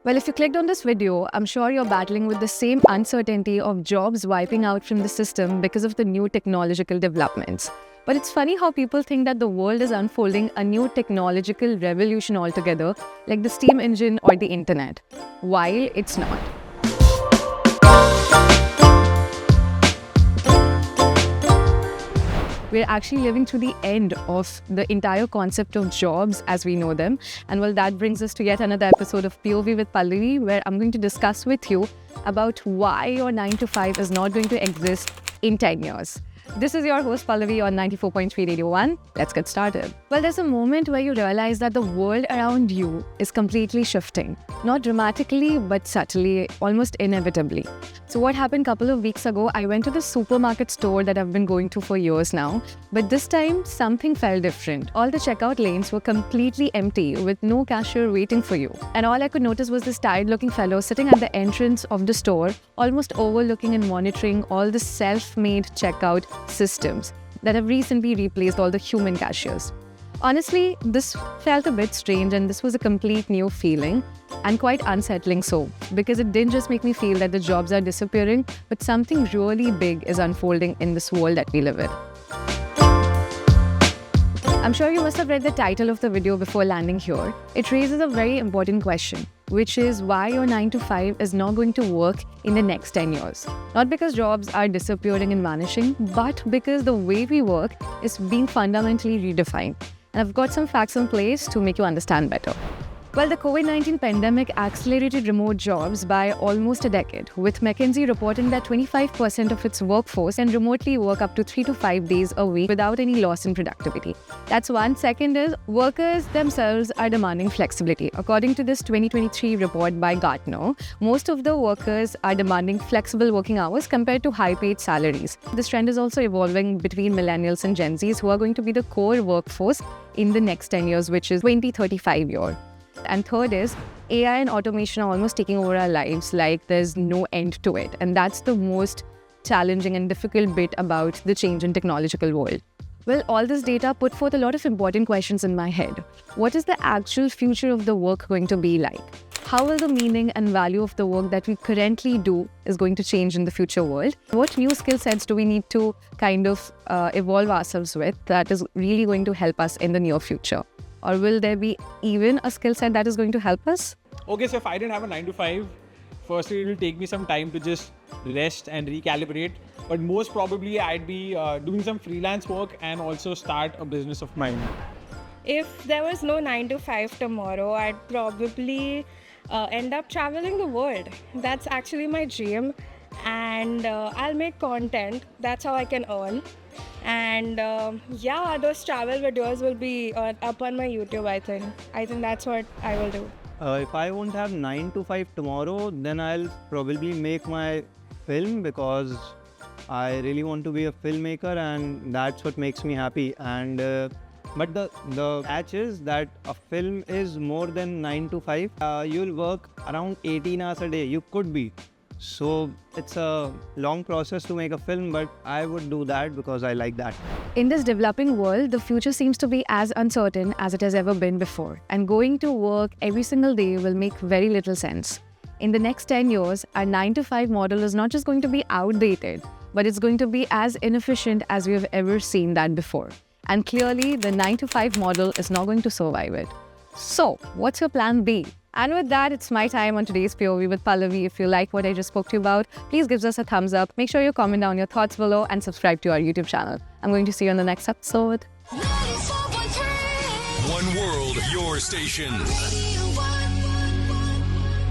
Well, if you clicked on this video, I'm sure you're battling with the same uncertainty of jobs wiping out from the system because of the new technological developments. But it's funny how people think that the world is unfolding a new technological revolution altogether, like the steam engine or the internet, while it's not. We're actually living through the end of the entire concept of jobs as we know them. And well, that brings us to yet another episode of POV with Pallavi, where I'm going to discuss with you about why your 9 to 5 is not going to exist in 10 years. This is your host Pallavi on 94.3 Radio 1. Let's get started. Well, there's a moment where you realize that the world around you is completely shifting. Not dramatically, but subtly, almost inevitably. So what happened a couple of weeks ago, I went to the supermarket store that I've been going to for years now. But this time, something felt different. All the checkout lanes were completely empty with no cashier waiting for you. And all I could notice was this tired-looking fellow sitting at the entrance of the store, almost overlooking and monitoring all the self-made checkout systems that have recently replaced all the human cashiers. Honestly, this felt a bit strange and this was a complete new feeling and quite unsettling so, because it didn't just make me feel that the jobs are disappearing, but something really big is unfolding in this world that we live in. I'm sure you must have read the title of the video before landing here. It raises a very important question, which is why your 9 to 5 is not going to work in the next 10 years. Not because jobs are disappearing and vanishing, but because the way we work is being fundamentally redefined. And I've got some facts in place to make you understand better. Well, the COVID-19 pandemic accelerated remote jobs by almost a decade, with McKinsey reporting that 25% of its workforce can remotely work up to 3 to 5 days a week without any loss in productivity. That's one. Second is, workers themselves are demanding flexibility. According to this 2023 report by Gartner, most of the workers are demanding flexible working hours compared to high-paid salaries. This trend is also evolving between millennials and Gen Zs, who are going to be the core workforce in the next 10 years, which is 2035 year. And third is, AI and automation are almost taking over our lives like there's no end to it. And that's the most challenging and difficult bit about the change in technological world. Well, all this data put forth a lot of important questions in my head. What is the actual future of the work going to be like? How will the meaning and value of the work that we currently do is going to change in the future world? What new skill sets do we need to kind of evolve ourselves with that is really going to help us in the near future? Or will there be even a skill set that is going to help us? Okay, so if I didn't have a 9 to 5, firstly, it will take me some time to just rest and recalibrate. But most probably, I'd be doing some freelance work and also start a business of mine. If there was no 9 to 5 tomorrow, I'd probably end up traveling the world. That's actually my dream. And I'll make content. That's how I can earn. And yeah, those travel videos will be up on my YouTube, I think. I think that's what I will do. If I won't have 9 to 5 tomorrow, then I'll probably make my film because I really want to be a filmmaker and that's what makes me happy. And but the catch is that a film is more than 9 to 5. You'll work around 18 hours a day. You could be. So it's a long process to make a film, but I would do that because I like that. In this developing world, the future seems to be as uncertain as it has ever been before. And going to work every single day will make very little sense. In the next 10 years, our 9 to 5 model is not just going to be outdated, but it's going to be as inefficient as we have ever seen that before. And clearly, the 9 to 5 model is not going to survive it. So, what's your plan B? And with that, it's my time on today's POV with Pallavi. If you like what I just spoke to you about, please give us a thumbs up. Make sure you comment down your thoughts below and subscribe to our YouTube channel. I'm going to see you on the next episode. One world, your station.